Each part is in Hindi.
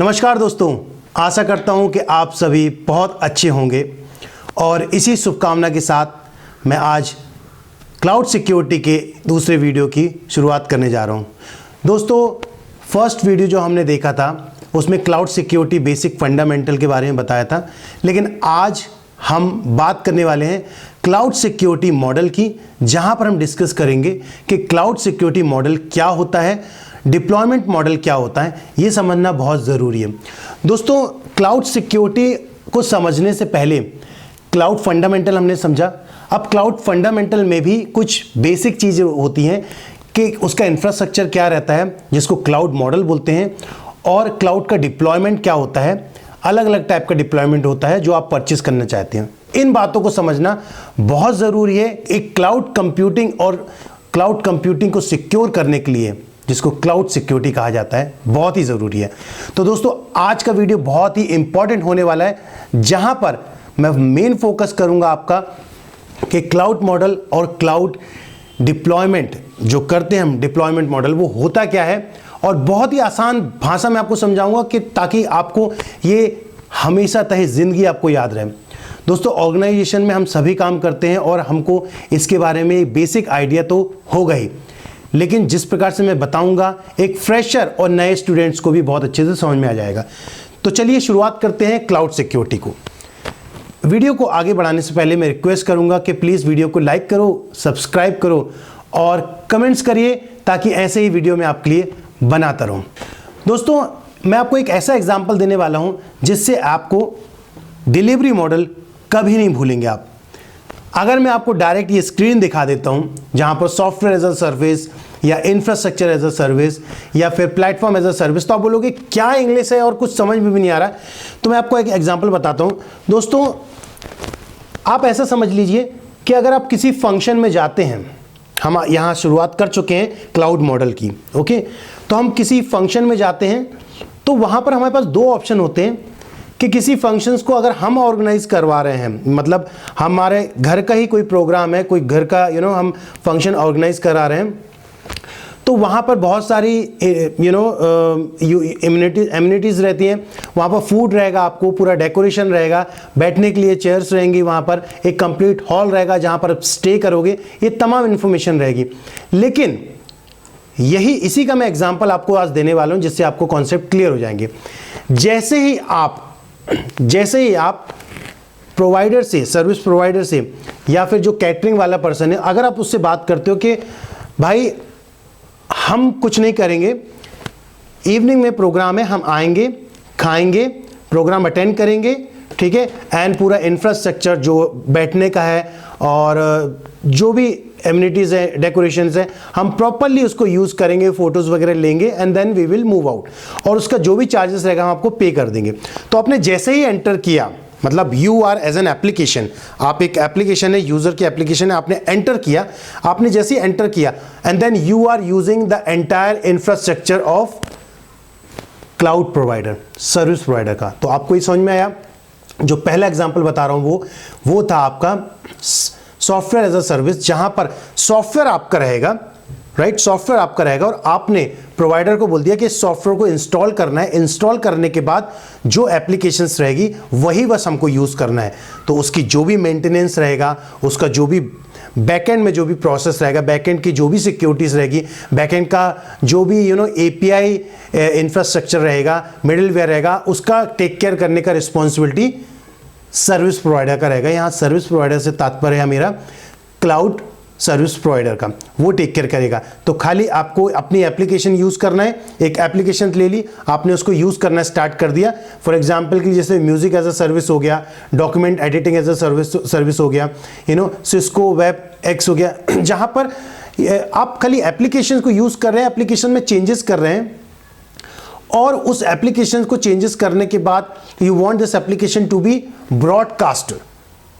नमस्कार दोस्तों, आशा करता हूं कि आप सभी बहुत अच्छे होंगे और इसी शुभकामना के साथ मैं आज क्लाउड सिक्योरिटी के दूसरे वीडियो की शुरुआत करने जा रहा हूं। दोस्तों, फर्स्ट वीडियो जो हमने देखा था उसमें क्लाउड सिक्योरिटी बेसिक फंडामेंटल के बारे में बताया था, लेकिन आज हम बात करने वाले हैं क्लाउड सिक्योरिटी मॉडल की, जहां पर हम डिस्कस करेंगे कि क्लाउड सिक्योरिटी मॉडल क्या होता है, डिप्लॉयमेंट मॉडल क्या होता है, ये समझना बहुत ज़रूरी है। दोस्तों, क्लाउड सिक्योरिटी को समझने से पहले क्लाउड फंडामेंटल हमने समझा। अब क्लाउड फंडामेंटल में भी कुछ बेसिक चीज़ें होती हैं कि उसका इंफ्रास्ट्रक्चर क्या रहता है, जिसको क्लाउड मॉडल बोलते हैं, और क्लाउड का डिप्लॉयमेंट क्या होता है। अलग अलग टाइप का डिप्लॉयमेंट होता है जो आप परचेस करना चाहते हैं। इन बातों को समझना बहुत ज़रूरी है एक क्लाउड कंप्यूटिंग और क्लाउड कंप्यूटिंग को सिक्योर करने के लिए, जिसको क्लाउड सिक्योरिटी कहा जाता है, बहुत ही ज़रूरी है। तो दोस्तों, आज का वीडियो बहुत ही इंपॉर्टेंट होने वाला है, जहां पर मैं मेन फोकस करूंगा आपका कि क्लाउड मॉडल और क्लाउड डिप्लॉयमेंट जो करते हैं हम, डिप्लॉयमेंट मॉडल वो होता क्या है, और बहुत ही आसान भाषा में आपको समझाऊंगा कि ताकि आपको ये हमेशा तहे ज़िंदगी आपको याद रहे। दोस्तों, ऑर्गेनाइजेशन में हम सभी काम करते हैं और हमको इसके बारे में एक बेसिक आइडिया तो होगा ही, लेकिन जिस प्रकार से मैं बताऊंगा एक फ्रेशर और नए स्टूडेंट्स को भी बहुत अच्छे से समझ में आ जाएगा। तो चलिए शुरुआत करते हैं क्लाउड सिक्योरिटी को। वीडियो को आगे बढ़ाने से पहले मैं रिक्वेस्ट करूंगा कि प्लीज़ वीडियो को लाइक करो, सब्सक्राइब करो और कमेंट्स करिए, ताकि ऐसे ही वीडियो मैं आपके लिए बनाता रहूं। दोस्तों, मैं आपको एक ऐसा एग्जाम्पल देने वाला हूं जिससे आपको डिलीवरी मॉडल कभी नहीं भूलेंगे आप। अगर मैं आपको डायरेक्ट ये स्क्रीन दिखा देता हूं जहां पर सॉफ्टवेयर एज अ सर्विस या इंफ्रास्ट्रक्चर एज अ सर्विस या फिर प्लेटफॉर्म एज अ सर्विस, तो आप बोलोगे क्या इंग्लिश है और कुछ समझ में भी नहीं आ रहा। तो मैं आपको एक एग्जांपल बताता हूं। दोस्तों, आप ऐसा समझ लीजिए कि अगर आप किसी फंक्शन में जाते हैं, हम यहाँ शुरुआत कर चुके हैं क्लाउड मॉडल की, ओके। तो हम किसी फंक्शन में जाते हैं तो वहाँ पर हमारे पास दो ऑप्शन होते हैं कि किसी फंक्शंस को अगर हम ऑर्गेनाइज करवा रहे हैं, मतलब हमारे घर का ही कोई प्रोग्राम है, कोई घर का हम फंक्शन ऑर्गेनाइज करा रहे हैं, तो वहाँ पर बहुत सारी एम्यूनिटीज़ रहती हैं। वहाँ पर फूड रहेगा, आपको पूरा डेकोरेशन रहेगा, बैठने के लिए चेयर्स रहेंगी, वहाँ पर एक कंप्लीट हॉल रहेगा जहाँ पर आप स्टे करोगे, ये तमाम इन्फॉर्मेशन रहेगी। लेकिन इसी का मैं एग्जांपल आपको आज देने वाला हूँ, जिससे आपको कॉन्सेप्ट क्लियर हो जाएंगे। जैसे ही आप प्रोवाइडर से, सर्विस प्रोवाइडर से या फिर जो कैटरिंग वाला पर्सन है, अगर आप उससे बात करते हो कि भाई हम कुछ नहीं करेंगे, इवनिंग में प्रोग्राम है, हम आएंगे, खाएंगे, प्रोग्राम अटेंड करेंगे, ठीक है, एंड पूरा इंफ्रास्ट्रक्चर जो बैठने का है और जो भी एम्यूनिटीज़ है, डेकोरेशंस है, हम प्रॉपरली उसको यूज़ करेंगे, फोटोज़ वगैरह लेंगे and then we will move out, और उसका जो भी चार्जेस रहेगा हम आपको पे कर देंगे। तो आपने जैसे ही एंटर किया, मतलब you are as an application, आप एक एप्लीकेशन है, यूज़र की एप्लीकेशन है, आपने एंटर किया, आपने जैसे ही एंटर किया and then you are using the entire infrastructure of cloud provider, service provider का। तो आपको ये समझ में आया। जो पहला एग्जांपल बता रहा हूँ वो था आपका सॉफ्टवेयर एज अ सर्विस, जहां पर सॉफ्टवेयर आपका रहेगा, राइट, सॉफ्टवेयर आपका रहेगा और आपने प्रोवाइडर को बोल दिया कि सॉफ्टवेयर को इंस्टॉल करना है। इंस्टॉल करने के बाद जो एप्लीकेशंस रहेगी वही बस हमको यूज़ करना है। तो उसकी जो भी मेंटेनेंस रहेगा, उसका जो भी बैकएंड में जो भी प्रोसेस रहेगा, बैकएंड की जो भी सिक्योरिटीज़ रहेगी, बैकएंड का जो भी एपीआई इंफ्रास्ट्रक्चर रहेगा, मिडिलवेयर रहेगा, उसका टेक केयर करने का रिस्पॉन्सिबिलिटी सर्विस प्रोवाइडर का रहेगा। यहाँ सर्विस प्रोवाइडर से तात्पर्य है मेरा क्लाउड सर्विस प्रोवाइडर का, वो टेक केयर करेगा। तो खाली आपको अपनी एप्लीकेशन यूज़ करना है। एक एप्लीकेशन ले ली आपने, उसको यूज़ करना स्टार्ट कर दिया। फॉर एग्जांपल की जैसे म्यूजिक एज अ सर्विस हो गया, document editing as a service हो गया, सिस्को वेब एक्स हो गया, जहाँ पर आप खाली एप्लीकेशन को यूज़ कर रहे हैं, एप्लीकेशन में चेंजेस कर रहे हैं, और उस एप्लीकेशन को चेंजेस करने के बाद you want this application to be broadcast,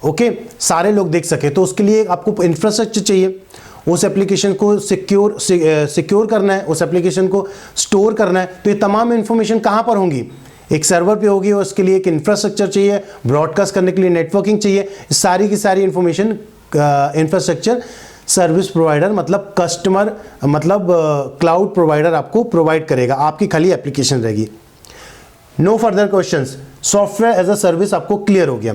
okay, सारे लोग देख सके। तो उसके लिए आपको इंफ्रास्ट्रक्चर चाहिए, उस एप्लीकेशन को सिक्योर करना है, उस एप्लीकेशन को स्टोर करना है। तो ये तमाम इंफॉर्मेशन कहाँ पर होंगी, एक सर्वर पे होगी, और उसके लिए एक इंफ्रास्ट्रक्चर चाहिए, ब्रॉडकास्ट करने के लिए नेटवर्किंग चाहिए। सारी की सारी इंफॉर्मेशन इंफ्रास्ट्रक्चर सर्विस प्रोवाइडर मतलब कस्टमर मतलब क्लाउड प्रोवाइडर आपको प्रोवाइड करेगा, आपकी खाली एप्लीकेशन रहेगी। No further questions, software as a service आपको क्लियर हो गया।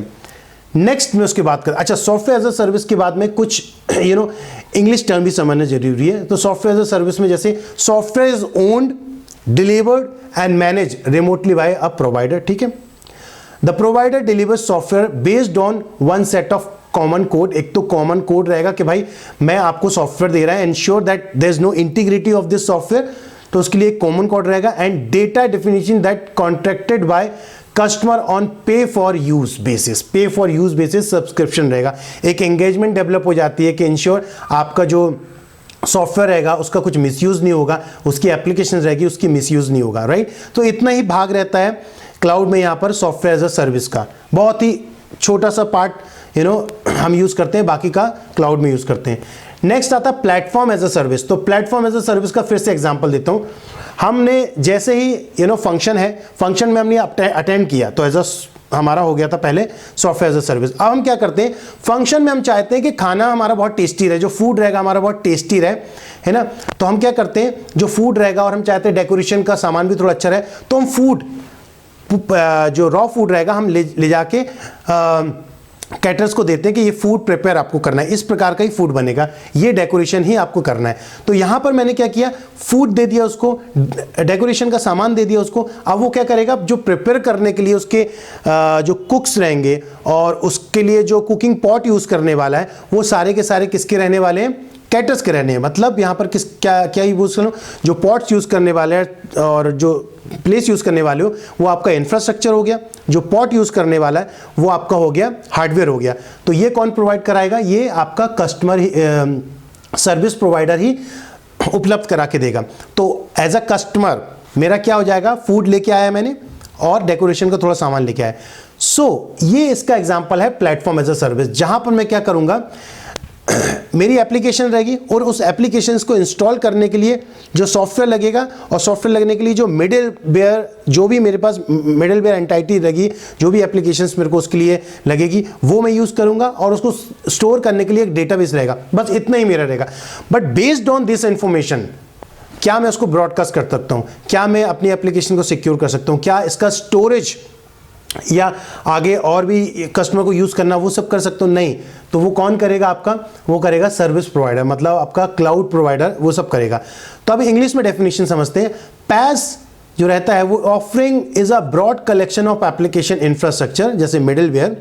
नेक्स्ट में उसके बाद कर, अच्छा सॉफ्टवेयर एज अ सर्विस के बाद में कुछ इंग्लिश टर्म भी समझना जरूरी है। तो सॉफ्टवेयर एज अ सर्विस में जैसे software is owned, delivered and manage remotely by a provider, ठीक है। The provider delivers software based on one set of common code. एक तो कॉमन कोड रहेगा कि भाई मैं आपको सॉफ्टवेयर दे रहा है, ensure that there is no integrity of this software, तो उसके लिए एक कॉमन कोड रहेगा। And data definition that contracted by customer on pay for use basis, pay for use basis subscription रहेगा। एक एंगेजमेंट डेवलप हो जाती है कि इंश्योर आपका जो सॉफ्टवेयर रहेगा उसका कुछ मिसयूज नहीं होगा, उसकी एप्लीकेशन रहेगी उसकी मिसयूज नहीं होगा, राइट। तो इतना ही भाग रहता है क्लाउड में यहाँ पर सॉफ्टवेयर एज अ सर्विस का, बहुत ही छोटा सा पार्ट हम यूज करते हैं, बाकी का क्लाउड में यूज करते हैं। नेक्स्ट आता है प्लेटफॉर्म एज अ सर्विस। तो प्लेटफॉर्म एज अ सर्विस का फिर से एग्जांपल देता हूं। हमने जैसे ही फंक्शन है, फंक्शन में हमने अटेंड किया तो एज अ हमारा हो गया था पहले सॉफ्टवेयर एज अ सर्विस। अब हम क्या करते हैं, फंक्शन में हम चाहते हैं कि खाना हमारा बहुत टेस्टी रहे, जो फूड रहेगा हमारा बहुत टेस्टी रहे, है ना। तो हम क्या करते हैं, जो फूड रहेगा और हम चाहते हैं डेकोरेशन का सामान भी थोड़ा अच्छा रहे, तो हम फूड जो रॉ फूड रहेगा हम ले जाके कैटर्स को देते हैं कि ये फूड प्रिपेयर आपको करना है, इस प्रकार का ही फूड बनेगा, ये डेकोरेशन ही आपको करना है। तो यहां पर मैंने क्या किया, फूड दे दिया उसको, डेकोरेशन का सामान दे दिया उसको। अब वो क्या करेगा, जो प्रिपेयर करने के लिए उसके जो कुक्स रहेंगे और उसके लिए जो कुकिंग पॉट यूज करने वाला है, वो सारे के सारे किसके रहने वाले हैं, कैटर्स के रहने हैं। मतलब यहाँ पर किस क्या यूज करो, जो पॉट्स यूज करने वाले हैं और जो प्लेस यूज करने वाले हो वो आपका इंफ्रास्ट्रक्चर हो गया, जो पॉट यूज करने वाला है वो आपका हो गया हार्डवेयर हो गया। तो ये कौन प्रोवाइड कराएगा, ये आपका कस्टमर सर्विस प्रोवाइडर ही उपलब्ध करा के देगा। तो एज अ कस्टमर मेरा क्या हो जाएगा, फूड लेके आया मैंने और डेकोरेशन का थोड़ा सामान लेके आया। सो ये इसका एग्जांपल है प्लेटफॉर्म एज अ सर्विस, जहां पर मैं क्या करूंगा, मेरी एप्लीकेशन रहेगी और उस एप्लीकेशंस को इंस्टॉल करने के लिए जो सॉफ्टवेयर लगेगा और सॉफ्टवेयर लगने के लिए जो मिडिलवेयर, जो भी मेरे पास मिडिलवेयर एंटाइटी रहेगी, जो भी एप्लीकेशंस मेरे को उसके लिए लगेगी वो मैं यूज़ करूंगा और उसको स्टोर करने के लिए एक डेटाबेस रहेगा। बस इतना ही मेरा रहेगा। But based on this information क्या मैं उसको ब्रॉडकास्ट कर सकता हूँ, क्या मैं अपनी एप्लीकेशन को सिक्योर कर सकता हूँ, क्या इसका स्टोरेज या आगे और भी कस्टमर को यूज करना वो सब कर सकते हो, नहीं। तो वो कौन करेगा, आपका वो करेगा सर्विस प्रोवाइडर, मतलब आपका क्लाउड प्रोवाइडर वो सब करेगा। तो अब इंग्लिश में डेफिनेशन समझते हैं। पैस जो रहता है वो offering is a broad collection of application infrastructure, जैसे middleware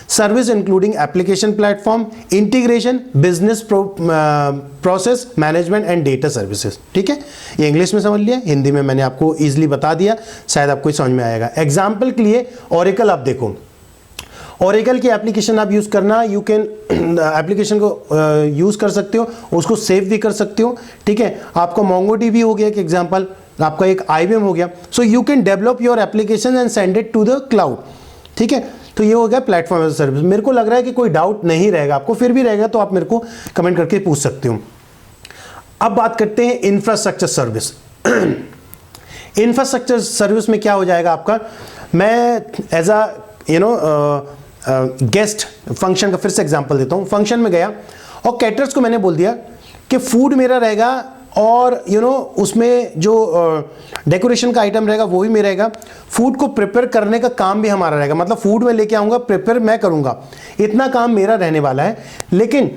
service including application platform, integration, business process management and data services. ठीक है, ये इंग्लिश में समझ लिया, हिंदी में मैंने आपको इजीली बता दिया, शायद आपको समझ में आएगा। एग्जाम्पल के लिए ओरेकल आप देखो, ओरेकल की एप्लीकेशन आप यूज करना, यू कैन एप्लीकेशन को यूज कर सकते हो, उसको सेव भी कर सकते हो। ठीक है, आपका मोंगोडीबी हो गया एक एग्जांपल, आपका एक आईबीएम हो गया। So you can develop your application and send it to the cloud. ठीक है, तो ये हो गया प्लेटफॉर्म एज अ सर्विस। मेरे को लग रहा है कि कोई डाउट नहीं रहेगा आपको, फिर भी रहेगा तो आप मेरे को कमेंट करके पूछ सकते हो। अब बात करते हैं इंफ्रास्ट्रक्चर सर्विस। इंफ्रास्ट्रक्चर सर्विस में क्या हो जाएगा आपका, मैं एज अ गेस्ट फंक्शन का फिर से एग्जांपल देता हूं। फंक्शन में गया और कैटरर्स को मैंने बोल दिया कि फूड मेरा रहेगा और उसमें जो डेकोरेशन का आइटम रहेगा वो भी मेरा रहेगा, फूड को प्रिपेयर करने का काम भी हमारा रहेगा, मतलब फूड में लेके आऊंगा, प्रिपेयर मैं करूंगा, इतना काम मेरा रहने वाला है। लेकिन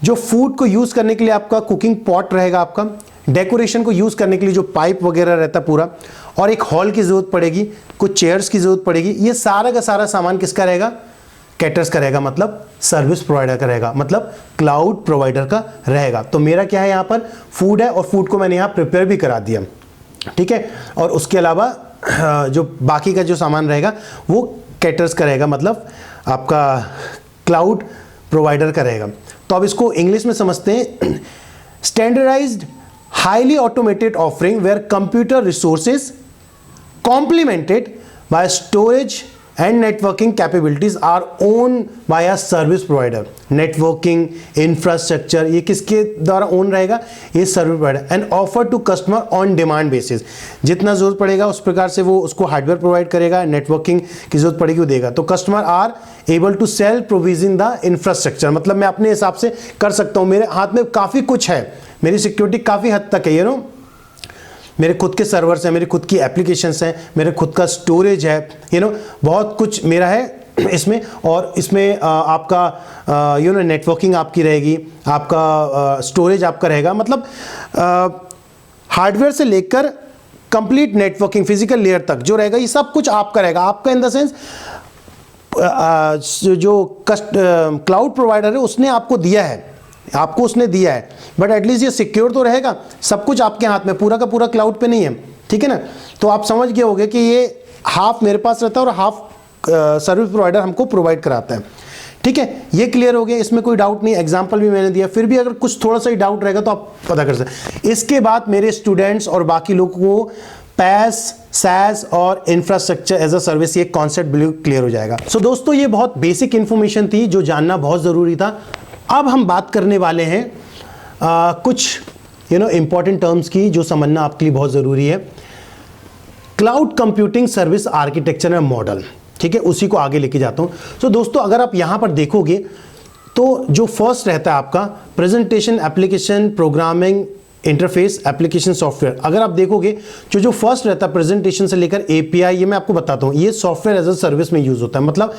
जो फूड को यूज करने के लिए आपका कुकिंग पॉट रहेगा, आपका डेकोरेशन को यूज करने के लिए जो पाइप वगैरह रहता पूरा, और एक हॉल की जरूरत पड़ेगी, कुछ चेयर्स की जरूरत पड़ेगी, ये सारा का सारा सामान किसका रहेगा, कैटर्स का रहेगा, मतलब सर्विस प्रोवाइडर का रहेगा, मतलब क्लाउड प्रोवाइडर का रहेगा। तो मेरा क्या है, यहाँ पर फूड है और फूड को मैंने यहाँ प्रिपेयर भी करा दिया। ठीक है, और उसके अलावा जो बाकी का जो सामान रहेगा वो कैटर्स का रहेगा, मतलब आपका क्लाउड प्रोवाइडर का रहेगा। तो अब इसको इंग्लिश में समझते हैं। Standardised highly automated offering where computer resources complemented by storage and networking capabilities are owned by a service provider. Networking, infrastructure ये किसके द्वारा ओन रहेगा, ये service provider, and offer to customer on demand basis. जितना जरूरत पड़ेगा उस प्रकार से वो उसको हार्डवेयर प्रोवाइड करेगा, नेटवर्किंग की जरूरत पड़ेगी वो देगा। तो customer are able to self provision the infrastructure, मतलब मैं अपने हिसाब से कर सकता हूँ, मेरे हाथ में काफ़ी कुछ है, मेरी सिक्योरिटी काफ़ी हद तक है, मेरे खुद के सर्वर्स हैं, मेरी खुद की एप्लीकेशंस हैं, मेरे खुद का स्टोरेज है, बहुत कुछ मेरा है इसमें। और इसमें आपका नेटवर्किंग आपकी रहेगी, आपका स्टोरेज आपका रहेगा, मतलब हार्डवेयर से लेकर कंप्लीट नेटवर्किंग फिजिकल लेयर तक जो रहेगा ये सब कुछ आपका रहेगा। आपका इन द सेंस जो क्लाउड प्रोवाइडर है उसने आपको दिया है, आपको उसने दिया है, बट एटलीस्ट ये सिक्योर तो रहेगा। सब कुछ आपके हाथ में, पूरा का पूरा क्लाउड पे नहीं है, ठीक है ना। तो आप समझ गए होंगे कि ये हाफ मेरे पास रहता है और हाफ सर्विस प्रोवाइडर हमको प्रोवाइड कराता है, ठीक है। ये क्लियर हो गया, इसमें कोई डाउट नहीं। एग्जांपल भी मैंने दिया, फिर भी अगर कुछ थोड़ा सा ही डाउट रहेगा तो आप पता कर सकते। इसके बाद मेरे स्टूडेंट्स और बाकी लोगों को PaaS, SaaS और इंफ्रास्ट्रक्चर एज अ सर्विस ये कॉन्सेप्ट बिल्कुल क्लियर हो जाएगा। सो दोस्तों, ये बहुत बेसिक इंफॉर्मेशन थी जो जानना बहुत ज़रूरी था। अब हम बात करने वाले हैं कुछ इंपॉर्टेंट टर्म्स की जो समझना आपके लिए बहुत ज़रूरी है। Cloud computing service architecture and model, ठीक है, उसी को आगे लेके जाता हूँ। सो दोस्तों, अगर आप यहाँ पर देखोगे तो जो फर्स्ट रहता है आपका presentation, application, programming, interface, application, software. अगर आप देखोगे जो फर्स्ट रहता है प्रेजेंटेशन से लेकर API, ये मैं आपको बताता हूँ, ये सॉफ्टवेयर एज अ सर्विस में यूज़ होता है। मतलब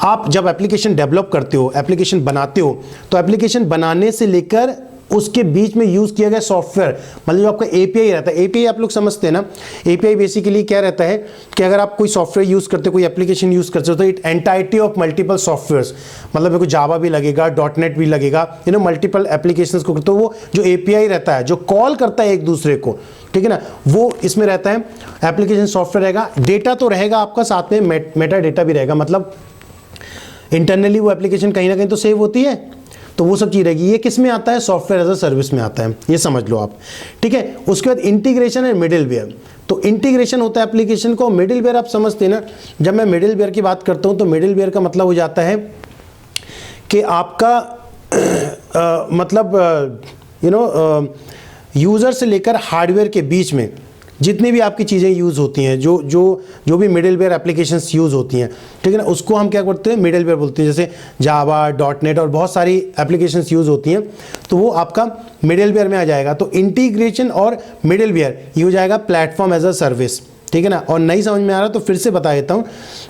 आप जब एप्लीकेशन डेवलप करते हो, एप्लीकेशन बनाते हो, तो एप्लीकेशन बनाने से लेकर उसके बीच में यूज़ किया गया सॉफ्टवेयर, मतलब जो आपका API रहता है। API आप लोग समझते हैं ना, API बेसिकली क्या रहता है कि अगर आप कोई सॉफ्टवेयर यूज़ करते हो, कोई एप्लीकेशन यूज़ करते हो, तो it entity of multiple softwares, मतलब मेरे को जावा भी लगेगा, .NET भी लगेगा, मल्टीपल एप्लीकेशंस को। तो वो जो API रहता है, जो कॉल करता है एक दूसरे को, ठीक है ना, वो इसमें रहता है। एप्लीकेशन सॉफ्टवेयर रहेगा, डेटा तो रहेगा आपका, साथ में मेटा डेटा भी रहेगा, मतलब इंटरनली वो एप्लीकेशन कहीं ना कहीं तो सेव होती है, तो वो सब चीज़ रहेगी। ये किस में आता है? सॉफ्टवेयर एज अ सर्विस में आता है, ये समझ लो आप, ठीक है। उसके बाद इंटीग्रेशन एंड मिडिलवेयर। तो इंटीग्रेशन होता है एप्लीकेशन को, मिडिलवेयर आप समझते हैं ना। जब मैं मिडिलवेयर की बात करता हूँ तो मिडिलवेयर का मतलब हो जाता है कि आपका मतलब यूज़र से लेकर हार्डवेयर के बीच में जितनी भी आपकी चीज़ें यूज़ होती हैं, जो भी मिडिलवेयर एप्लीकेशंस यूज़ होती हैं, ठीक है ना, उसको हम क्या करते हैं? मिडिलवेयर बोलते हैं। जैसे जावा, .NET और बहुत सारी एप्लीकेशंस यूज़ होती हैं, तो वो आपका मिडिलवेयर में आ जाएगा। तो इंटीग्रेशन और मिडिलवेयर ये हो जाएगा प्लेटफॉर्म एज अ सर्विस, ठीक है ना। और नहीं समझ में आ रहा तो फिर से बता देता हूँ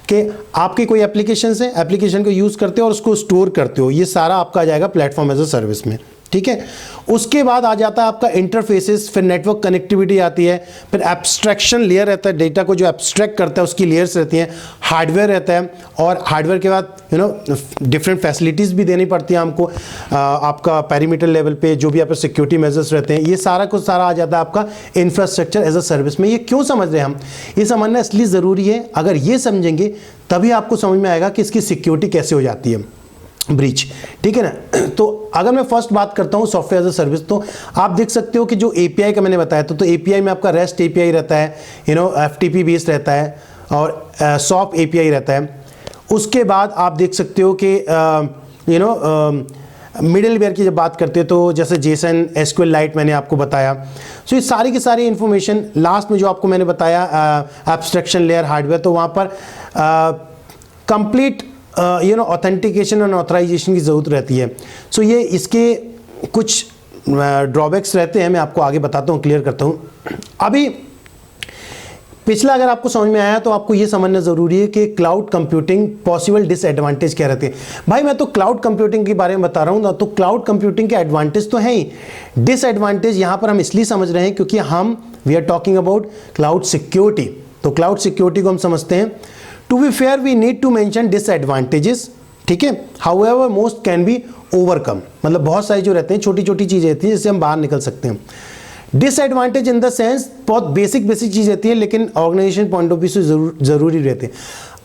कि आपकी कोई एप्लीकेशन है, एप्लीकेशन को यूज़ करते हो और उसको स्टोर करते हो, ये सारा आपका आ जाएगा प्लेटफॉर्म एज अ सर्विस में, ठीक है। उसके बाद आ जाता है आपका इंटरफेसेस, फिर नेटवर्क कनेक्टिविटी आती है, फिर एब्स्ट्रैक्शन लेयर रहता है, डेटा को जो एब्स्ट्रैक्ट करता है उसकी लेयर्स रहती हैं, हार्डवेयर रहता है, और हार्डवेयर के बाद डिफरेंट फैसिलिटीज़ भी देनी पड़ती है हमको, आपका पेरीमीटर लेवल पे जो भी आपके सिक्योरिटी मेजर्स रहते हैं, ये सारा कुछ सारा आ जाता है आपका इंफ्रास्ट्रक्चर एज अ सर्विस में। ये क्यों समझ रहे हैं हम? ये समझना इसलिए ज़रूरी है, अगर ये समझेंगे तभी आपको समझ में आएगा कि इसकी सिक्योरिटी कैसे हो जाती है, ब्रीच, ठीक है ना। तो अगर मैं फर्स्ट बात करता हूँ सॉफ्टवेयर एज अ सर्विस, तो आप देख सकते हो कि जो API का मैंने बताया था, तो API में आपका REST API रहता है, FTP बेस्ड रहता है, और SOAP API रहता है। उसके बाद आप देख सकते हो कि मिडिलवेयर की जब बात करते हैं तो जैसे JSON, SQLite मैंने आपको बताया। सो ये सारी की सारी इन्फॉर्मेशन लास्ट में जो आपको मैंने बताया एब्स्ट्रैक्शन लेयर, हार्डवेयर, तो वहाँ पर कंप्लीट ऑथेंटिकेशन और ऑथराइजेशन की ज़रूरत रहती है। सो ये इसके कुछ ड्रॉबैक्स रहते हैं, मैं आपको आगे बताता हूँ, क्लियर करता हूँ। अभी पिछला अगर आपको समझ में आया तो आपको ये समझना ज़रूरी है कि क्लाउड कंप्यूटिंग पॉसिबल डिसएडवांटेज क्या रहते हैं। भाई मैं तो क्लाउड कंप्यूटिंग के बारे में बता रहा हूँ ना, तो क्लाउड कंप्यूटिंग के एडवांटेज तो हैं ही, डिसएडवांटेज यहाँ पर हम इसलिए समझ रहे हैं क्योंकि we are talking about cloud security. तो क्लाउड सिक्योरिटी को हम समझते हैं। To be fair we need to mention disadvantages, ठीक है, however most can be overcome, मतलब बहुत सारी जो रहते हैं छोटी छोटी चीज़ें रहती हैं जिससे हम बाहर निकल सकते हैं। डिसएडवांटेज इन द सेंस बहुत बेसिक चीज़ रहती है, लेकिन ऑर्गेनाइजेशन पॉइंट ऑफ व्यू से ज़रूरी रहते हैं।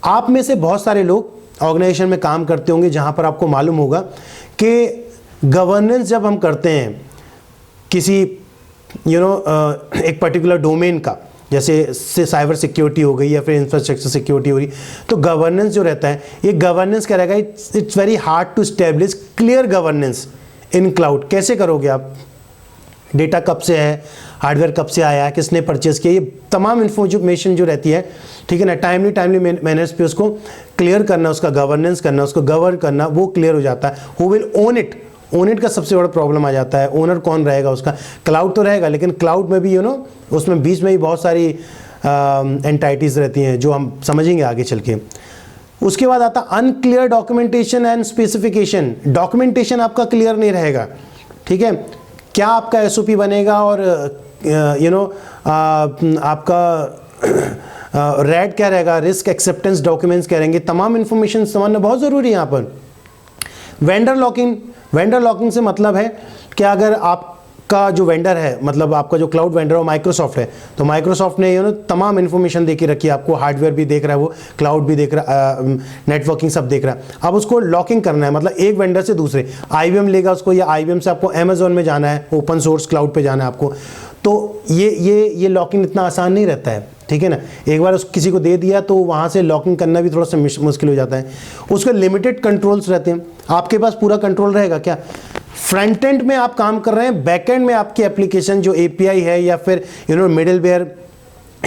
आप में से बहुत सारे लोग ऑर्गेनाइजेशन में काम करते होंगे जहाँ पर आपको मालूम होगा कि गवर्नेंस जब हम करते हैं किसी एक पर्टिकुलर डोमेन का, जैसे साइबर सिक्योरिटी हो गई या फिर इंफ्रास्ट्रक्चर सिक्योरिटी हो रही, तो गवर्नेंस जो रहता है, ये गवर्नेंस क्या रहेगा? It's very hard to establish clear governance in cloud. कैसे करोगे आप? डेटा कब से है, हार्डवेयर कब से आया है, किसने परचेज किया, ये तमाम इन्फॉर्मेशन जो रहती है, ठीक है ना, टाइमली मैनर्स पे उसको क्लियर करना, उसका गवर्नेंस करना, उसको गवर्न करना, वो क्लियर हो जाता है। हु विल ओन इट, ओनेट का सबसे बड़ा प्रॉब्लम आ जाता है, ओनर कौन रहेगा उसका। क्लाउड तो रहेगा लेकिन क्लाउड में भी उसमें बीच में ही बहुत सारी एंटाइटीज रहती हैं जो हम समझेंगे आगे चल के। उसके बाद आता unclear documentation and specification. Documentation आपका क्लियर नहीं रहेगा, ठीक है, क्या आपका एसओपी बनेगा और आपका रेड क्या रहेगा, रिस्क एक्सेप्टेंस डॉक्यूमेंट्स क्या रहेंगे, तमाम इंफॉर्मेशन समझना बहुत ज़रूरी है यहाँ पर। वेंडर लॉकिंग, वेंडर लॉकिंग से मतलब है कि अगर आपका जो वेंडर है, मतलब आपका जो क्लाउड वेंडर है माइक्रोसॉफ्ट है, तो माइक्रोसॉफ्ट ने तमाम इन्फॉर्मेशन दे के रखी है आपको, हार्डवेयर भी देख रहा है वो, क्लाउड भी देख रहा है, नेटवर्किंग सब देख रहा है। अब उसको लॉकिंग करना है, मतलब एक वेंडर से दूसरे, IBM लेगा उसको या IBM से आपको अमेजोन में जाना है, ओपन सोर्स क्लाउड पे जाना है आपको, तो ये लॉकिंग इतना आसान नहीं रहता है, ठीक है ना। एक बार किसी को दे दिया तो वहाँ से लॉकिंग करना भी थोड़ा सा मुश्किल हो जाता है। उसके लिमिटेड कंट्रोल्स रहते हैं, आपके पास पूरा कंट्रोल रहेगा क्या। फ्रंट एंड में आप काम कर रहे हैं, बैक एंड में आपकी एप्लीकेशन जो API है या फिर मिडलवेयर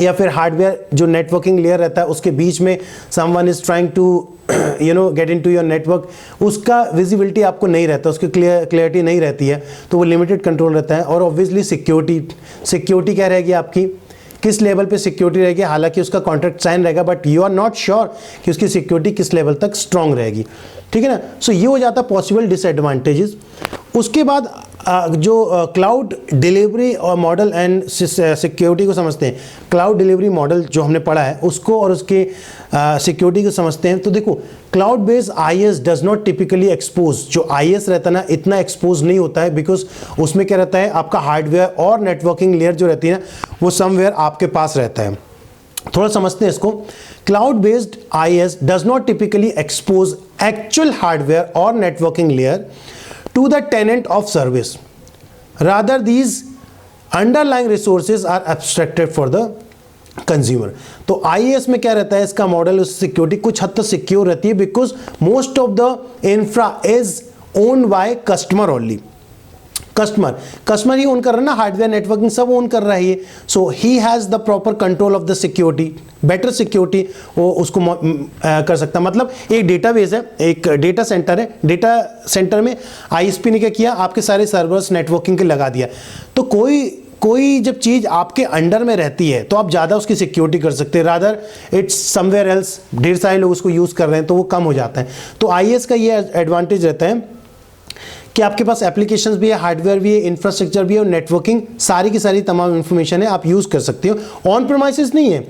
या फिर हार्डवेयर जो नेटवर्किंग लेयर रहता है उसके बीच में someone is trying to get into your network, उसका विजिबिलिटी आपको नहीं रहता, उसकी क्लियरिटी नहीं रहती है, तो वो लिमिटेड कंट्रोल रहता है। और ऑब्वियसली सिक्योरिटी क्या रहेगी आपकी, किस लेवल पे सिक्योरिटी रहेगी, हालांकि उसका कॉन्ट्रैक्ट साइन रहेगा but you are not sure कि उसकी सिक्योरिटी किस लेवल तक स्ट्रांग रहेगी, ठीक है ना। सो ये हो जाता पॉसिबल डिसएडवांटेजेस। उसके बाद जो क्लाउड डिलीवरी और मॉडल एंड सिक्योरिटी को समझते हैं, क्लाउड डिलीवरी मॉडल जो हमने पढ़ा है उसको और उसके सिक्योरिटी को समझते हैं। तो देखो, cloud based IaaS does not typically expose, जो IaaS रहता है ना इतना एक्सपोज नहीं होता है, बिकॉज उसमें क्या रहता है, आपका हार्डवेयर और नेटवर्किंग लेयर जो रहती है ना वो समवेयर आपके पास रहता है। थोड़ा समझते हैं इसको। Cloud based IaaS does not typically expose actual hardware और networking layer to the tenant of service, rather these underlying resources are abstracted for the consumer। तो IaaS में क्या रहता है, इसका मॉडल, उस सिक्योरिटी कुछ हद तक सिक्योर रहती है, because most of the infra is owned by customer only. Customer he own कर रहा है ना, हार्डवेयर नेटवर्किंग सब ओन कर रहा है ये, so he has the proper control of the security, better security वो उसको कर सकता है। मतलब एक डेटाबेस है, एक डेटा सेंटर है, डेटा सेंटर में ISP ने क्या किया, आपके सारे सर्वर्स नेटवर्किंग के लगा दिया, तो कोई जब चीज़ आपके अंडर में रहती है तो आप ज़्यादा उसकी सिक्योरिटी कर सकते हैं, रादर इट्स समवेयर एल्स, ढेर सारे लोग उसको यूज़ कर रहे हैं तो वो कम हो जाता है। तो IaaS का ये एडवांटेज रहता है कि आपके पास एप्लीकेशंस भी है, हार्डवेयर भी है, इंफ्रास्ट्रक्चर भी है और नेटवर्किंग सारी की सारी तमाम इंफॉर्मेशन है, आप यूज़ कर सकते हो। ऑन प्रीमाइसेस नहीं है,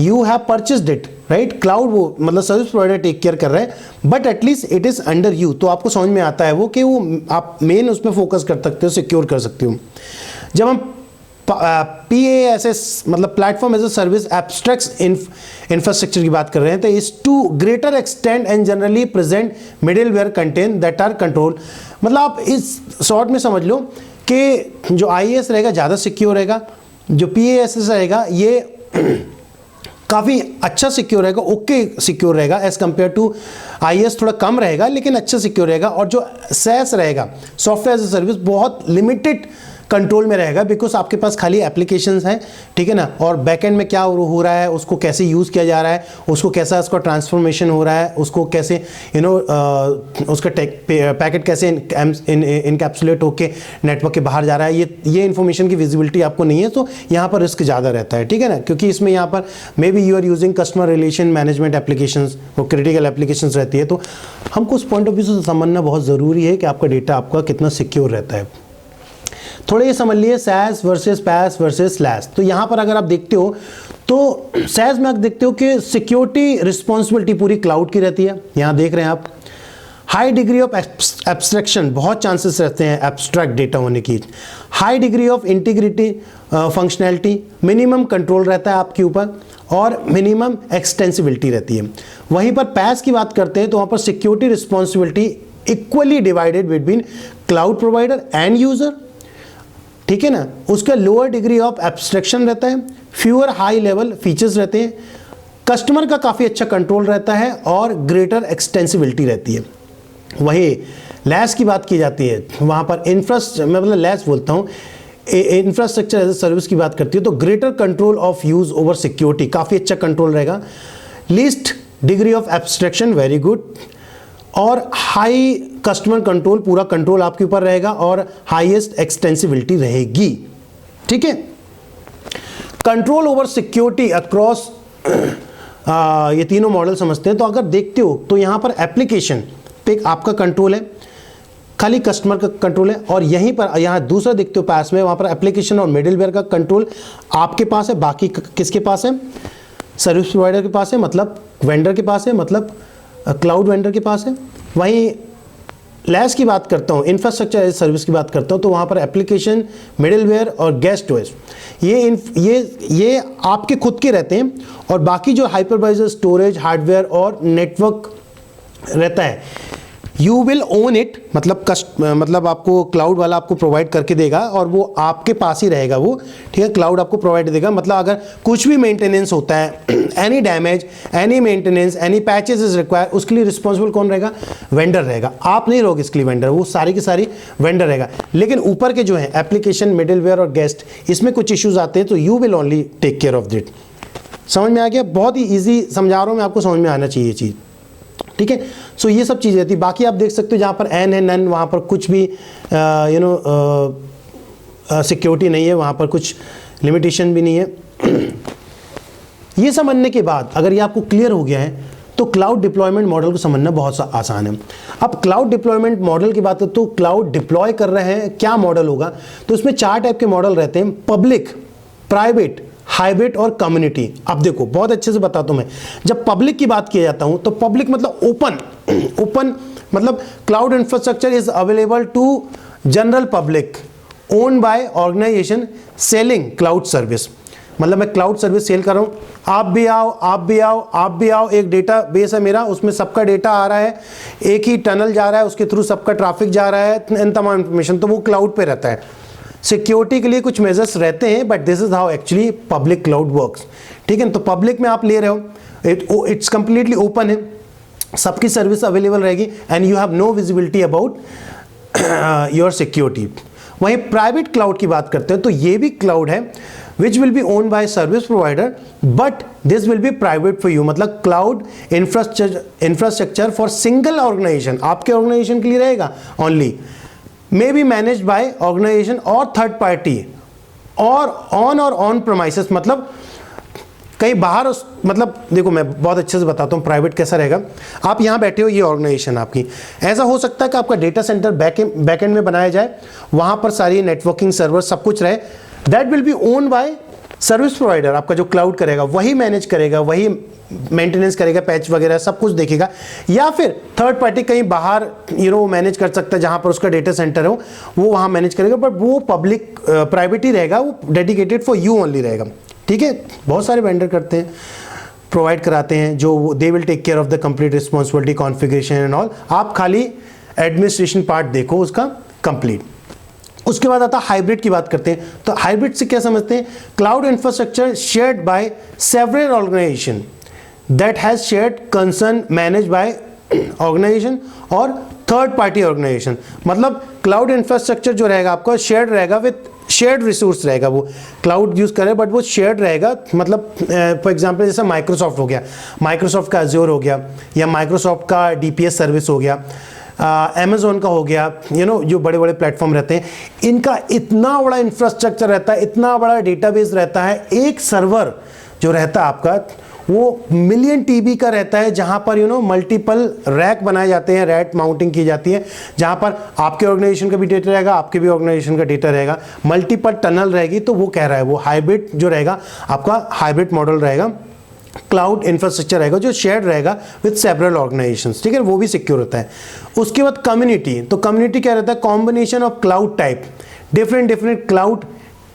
you have purchased it, right, cloud वो मतलब सर्विस प्रोवाइडर टेक केयर कर रहे हैं, but at least it is under you, तो आपको समझ में आता है वो कि वो आप मेन उस पर फोकस कर सकते हो, सिक्योर कर सकते हो। जब हम PaaS मतलब platform as a service abstracts infrastructure की बात कर रहे हैं, तो is to greater extend and generally present middleware content that are control. मतलब आप इस शॉर्ट में समझ लो कि जो IaaS रहेगा ज़्यादा सिक्योर रहेगा, जो PaaS रहेगा ये काफ़ी अच्छा सिक्योर रहेगा, ओके सिक्योर रहेगा एज कम्पेयर टू IaaS, थोड़ा कम रहेगा लेकिन अच्छा सिक्योर रहेगा। और जो SaaS रहेगा, सॉफ्टवेयर एज अ सर्विस, बहुत लिमिटेड कंट्रोल में रहेगा, बिकॉज आपके पास खाली एप्लीकेशंस हैं, ठीक है ना, और बैकएंड में क्या हो रहा है, उसको कैसे यूज़ किया जा रहा है, उसको कैसा उसका ट्रांसफॉर्मेशन हो रहा है, उसको कैसे उसका पैकेट कैसे इनकैप्सुलेट होके नेटवर्क के बाहर जा रहा है, ये इन्फॉर्मेशन की विजिबिलिटी आपको नहीं है, तो यहाँ पर रिस्क ज़्यादा रहता है, ठीक है ना, क्योंकि इसमें यहाँ पर may be you are using customer relation management applications, वो क्रिटिकल एप्लीकेशंस रहती है, तो हमको उस पॉइंट ऑफ व्यू से समझना बहुत ज़रूरी है कि आपका डेटा आपका कितना सिक्योर रहता है। थोड़े ये समझ लिए SaaS versus PaaS versus SaaS। तो यहाँ पर अगर आप देखते हो तो SaaS में आप देखते हो कि सिक्योरिटी रिस्पॉन्सिबिलिटी पूरी क्लाउड की रहती है, यहाँ देख रहे हैं आप। हाई डिग्री ऑफ एब्स्ट्रैक्शन, बहुत चांसेस रहते हैं एब्स्ट्रैक्ट डेटा होने की। High degree of integrity functionality, minimum control रहता है आपके ऊपर और मिनिमम एक्सटेंसिबिलिटी रहती है। वहीं पर PaaS की बात करते हैं तो वहाँ पर security responsibility equally divided between cloud provider and user, ठीक है ना। उसका लोअर डिग्री ऑफ एब्स्ट्रैक्शन रहता है, फ्यूअर हाई लेवल फीचर्स रहते हैं, कस्टमर का काफ़ी अच्छा कंट्रोल रहता है और ग्रेटर एक्सटेंसिबिलिटी रहती है। वही लैस की बात की जाती है, वहाँ पर मैं मतलब लैस बोलता हूँ, इंफ्रास्ट्रक्चर एज ए सर्विस की बात करती है, तो greater control of use over security, काफ़ी अच्छा कंट्रोल रहेगा। Least degree of abstraction, very good. और हाई कस्टमर कंट्रोल, पूरा कंट्रोल आपके ऊपर रहेगा और हाईएस्ट एक्सटेंसिबिलिटी रहेगी। ठीक है, कंट्रोल ओवर सिक्योरिटी अक्रॉस, ये तीनों मॉडल समझते हैं। तो अगर देखते हो तो यहाँ पर एप्लीकेशन पे आपका कंट्रोल है, खाली कस्टमर का कंट्रोल है, और यहीं पर यहाँ दूसरा देखते हो पास में, वहाँ पर एप्लीकेशन और मिडिलवेयर का कंट्रोल आपके पास है। बाकी किसके पास है? सर्विस प्रोवाइडर के पास है, मतलब वेंडर के पास है, मतलब क्लाउड वेंडर के पास है। वहीं लैस की बात करता हूँ, इंफ्रास्ट्रक्चर एज सर्विस की बात करता हूँ, तो वहाँ पर एप्लीकेशन, मिडिलवेयर और गेस्ट ओएस ये आपके खुद के रहते हैं, और बाकी जो हाइपरवाइजर, स्टोरेज, हार्डवेयर और नेटवर्क रहता है, यू विल ओन इट, मतलब आपको क्लाउड वाला आपको प्रोवाइड करके देगा और वो आपके पास ही रहेगा वो। ठीक है, क्लाउड आपको प्रोवाइड देगा, मतलब अगर कुछ भी मेंटेनेंस होता है, any damage, any maintenance, any patches is require, उसके लिए रिस्पॉन्सिबल कौन रहेगा? वेंडर रहेगा। आप नहीं रहोगे इसके लिए वेंडर, वो सारी की सारी वेंडर रहेगा। लेकिन ऊपर के जो है एप्लीकेशन, मिडिलवेयर और गेस्ट, इसमें कुछ इश्यूज आते हैं तो you will only take care of that. समझ में आ गया? बहुत ही ईजी समझा रहा हूँ मैं, आपको समझ में आना चाहिए चीज़। ठीक है, सो ये सब चीज़ें रहती। बाकी आप देख सकते हो जहाँ पर एन है, नन, वहाँ पर कुछ भी सिक्योरिटी नहीं है, वहाँ पर कुछ लिमिटेशन भी नहीं है। ये समझने के बाद अगर ये आपको क्लियर हो गया है तो क्लाउड डिप्लॉयमेंट मॉडल को समझना बहुत आसान है। अब क्लाउड डिप्लॉयमेंट मॉडल की बात करें तो क्लाउड डिप्लॉय कर रहे हैं, क्या मॉडल होगा? तो इसमें 4 टाइप के मॉडल रहते हैं: पब्लिक, प्राइवेट, हाइब्रिड और कम्युनिटी। अब देखो बहुत अच्छे से बताता हूं मैं। जब पब्लिक की बात किया जाता हूं तो पब्लिक मतलब ओपन मतलब cloud infrastructure is available to general public own by organization selling cloud service. मतलब मैं क्लाउड सर्विस सेल कर रहा हूँ, आप भी आओ, आप भी आओ, आप भी आओ। एक डेटा बेस है मेरा, उसमें सबका डेटा आ रहा है, एक ही टनल जा रहा है, उसके थ्रू सबका ट्रैफिक जा रहा है, इन तमाम इंफॉर्मेशन, तो वो क्लाउड पे रहता है। सिक्योरिटी के लिए कुछ मेजर्स रहते हैं, but this is how actually public cloud works. ठीक है, तो पब्लिक में आप ले रहे हो, इट्स कंप्लीटली ओपन है, सबकी सर्विस अवेलेबल रहेगी and you have no visibility about your security. वहीं प्राइवेट क्लाउड की बात करते हैं तो ये भी क्लाउड है which will be own by service provider, but this will be private for you. मतलब cloud infrastructure for single organization, आपके ऑर्गेनाइजेशन के लिए रहेगा only, may be managed by organization और थर्ड पार्टी, और ऑन प्रोमाइसेस, मतलब कहीं बाहर मतलब देखो मैं बहुत अच्छे से बताता हूँ प्राइवेट कैसा रहेगा। आप यहाँ बैठे हो, ये ऑर्गेनाइजेशन आपकी, ऐसा हो सकता है कि आपका डेटा सेंटर बैकएंड में बनाया जाए, वहाँ पर सारी नेटवर्किंग सर्वर सब कुछ रहे, that will be own by service provider. आपका जो क्लाउड करेगा वही मैनेज करेगा, वही मेंटेनेंस करेगा, पैच वगैरह सब कुछ देखेगा। या फिर थर्ड पार्टी कहीं बाहर मैनेज कर सकता है, जहां पर उसका डेटा सेंटर हो वो वहां मैनेज करेगा, बट वो पब्लिक प्राइवेट ही रहेगा, वो डेडिकेटेड फॉर यू ओनली रहेगा। ठीक है, बहुत सारे वेंडर करते हैं, प्रोवाइड कराते हैं, जो they will take care of the complete responsibility, configuration and all. आप खाली एडमिनिस्ट्रेशन पार्ट देखो उसका कंप्लीट। उसके बाद आता हाइब्रिड की बात करते हैं, तो हाइब्रिड से क्या समझते हैं? Cloud infrastructure shared by several organization that has shared concern manage by organization और थर्ड पार्टी ऑर्गेनाइजेशन। मतलब क्लाउड इंफ्रास्ट्रक्चर जो रहेगा आपका शेयर्ड रहेगा, विद शेयर्ड रिसोर्स रहेगा, वो क्लाउड यूज करे बट वो शेयर्ड रहेगा। मतलब फॉर एग्जांपल जैसे माइक्रोसॉफ्ट हो गया, माइक्रोसॉफ्ट का अज्योर हो गया, या माइक्रोसॉफ्ट का डीपीएस सर्विस हो गया, अमेज़ॉन का हो गया, जो बड़े बड़े प्लेटफॉर्म रहते हैं, इनका इतना बड़ा इंफ्रास्ट्रक्चर रहता है, इतना बड़ा डेटाबेस रहता है। एक सर्वर जो रहता है आपका वो मिलियन टीबी का रहता है, जहां पर मल्टीपल रैक बनाए जाते हैं, रैक माउंटिंग की जाती है, जहां पर आपके ऑर्गेनाइजेशन का भी डेटा रहेगा, आपके भी ऑर्गेनाइजेशन का डेटा रहेगा, मल्टीपल टनल रहेगी। तो वो कह रहा है वो हाइब्रिड जो रहेगा आपका, हाइब्रिड मॉडल रहेगा, क्लाउड इंफ्रास्ट्रक्चर रहेगा जो शेयर्ड रहेगा विद सेवरल ऑर्गेनाइजेशंस। ठीक है, वो भी सिक्योर होता है। उसके बाद कम्युनिटी, तो कम्युनिटी क्या रहता है? Combination of cloud type, different cloud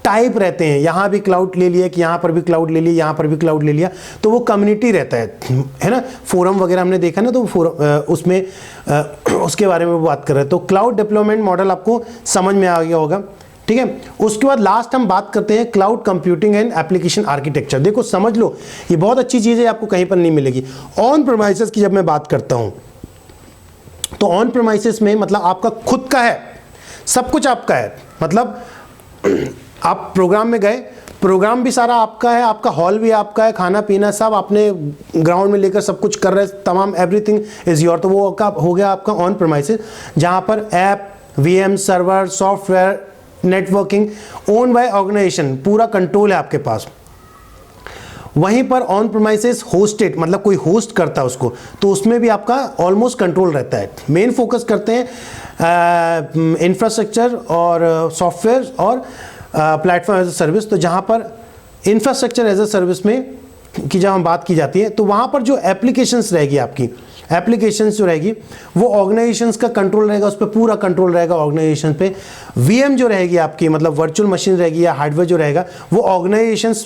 type रहते हैं। यहाँ भी क्लाउड ले लिया, कि यहाँ पर भी क्लाउड ले लिया, यहाँ पर भी क्लाउड ले लिया, तो वो कम्युनिटी रहता है ना। फोरम वगैरह हमने देखा ना, तो फोरम उसमें उसके बारे में वो बात कर रहे हैं। तो क्लाउड डेवलपमेंट मॉडल आपको समझ में आ गया होगा। ठीक है, उसके बाद लास्ट हम बात करते हैं cloud computing and application architecture. देखो समझ लो, ये बहुत अच्छी चीज़ है, आपको कहीं पर नहीं मिलेगी। ऑन प्रेमाइसेस की जब मैं बात करता हूँ तो ऑन प्रेमाइसेस में मतलब आपका खुद का है, सब कुछ आपका है। मतलब आप प्रोग्राम में गए, प्रोग्राम भी सारा आपका है, आपका हॉल भी आपका है, खाना पीना सब आपने ग्राउंड में लेकर सब कुछ कर रहे हैं, तमाम एवरीथिंग इज योर। तो वो हो गया आपका ऑन प्रेमाइसेस, जहाँ पर app, VM, server, software, networking own by organization, पूरा कंट्रोल है आपके पास। वहीं पर ऑन प्रेमाइसेस होस्टेड, मतलब कोई होस्ट करता है उसको, तो उसमें भी आपका ऑलमोस्ट कंट्रोल रहता है। मेन फोकस करते हैं इंफ्रास्ट्रक्चर और सॉफ्टवेयर और प्लेटफॉर्म एज ए सर्विस। तो जहाँ पर इंफ्रास्ट्रक्चर एज ए सर्विस में की जब हम बात की जाती है, तो वहाँ पर जो एप्लीकेशंस रहेगी, आपकी एप्लीकेशंस जो रहेगी वो ऑर्गेनाइजेशंस का कंट्रोल रहेगा, उस पर पूरा कंट्रोल रहेगा ऑर्गेनाइजेशन पे। VM जो रहेगी आपकी, मतलब वर्चुअल मशीन रहेगी या हार्डवेयर जो रहेगा, वो ऑर्गेनाइजेशंस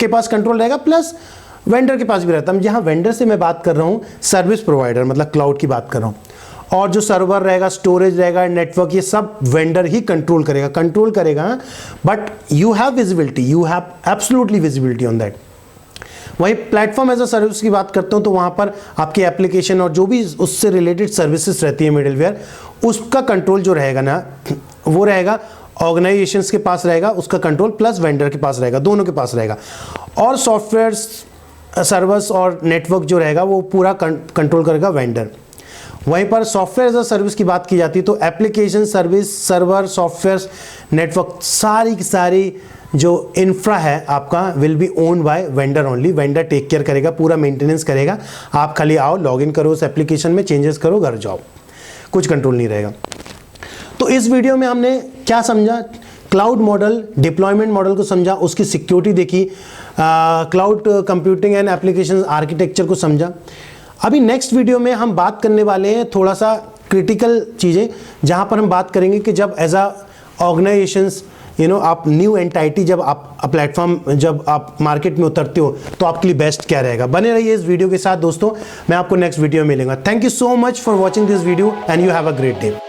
के पास कंट्रोल रहेगा, प्लस वेंडर के पास भी रहता है। जहाँ वेंडर से मैं बात कर रहा हूँ सर्विस प्रोवाइडर, मतलब क्लाउड की बात कर रहा हूँ। और जो सर्वर रहेगा, स्टोरेज रहेगा, नेटवर्क, ये सब वेंडर ही कंट्रोल करेगा, but you have visibility, you have absolutely visibility on that. वहीं प्लेटफॉर्म एज अ सर्विस की बात करते हो, तो वहाँ पर आपकी एप्लीकेशन और जो भी उससे रिलेटेड सर्विसेज रहती है मिडिलवेयर, उसका कंट्रोल जो रहेगा ना, वो रहेगा ऑर्गेनाइजेशंस के पास रहेगा, उसका कंट्रोल प्लस वेंडर के पास रहेगा, दोनों के पास रहेगा। और सॉफ्टवेयर, सर्वर्स और नेटवर्क जो रहेगा वो पूरा कंट्रोल करेगा वेंडर। वहीं पर सॉफ्टवेयर एज अ सर्विस की बात की जाती है, तो application, service, server, software, network, सारी की सारी जो इंफ्रा है आपका will be own by vendor only. Vendor take care करेगा, पूरा मेंटेनेंस करेगा। आप खाली आओ, लॉगिन करो उस एप्लीकेशन में, चेंजेस करो, घर जाओ, कुछ कंट्रोल नहीं रहेगा। तो इस वीडियो में हमने क्या समझा, क्लाउड मॉडल, डिप्लॉयमेंट मॉडल को समझा, उसकी सिक्योरिटी देखी, cloud computing and application architecture को समझा। अभी नेक्स्ट वीडियो में हम बात करने वाले हैं थोड़ा सा क्रिटिकल चीज़ें, जहाँ पर हम बात करेंगे कि जब एज अ ऑर्गेनाइजेशंस आप न्यू एंटाइटी, जब आप प्लेटफॉर्म, जब आप मार्केट में उतरते हो, तो आपके लिए बेस्ट क्या रहेगा। बने रहिए इस वीडियो के साथ दोस्तों, मैं आपको नेक्स्ट वीडियो में मिलूंगा। Thank you so much for watching this video and you have a great day.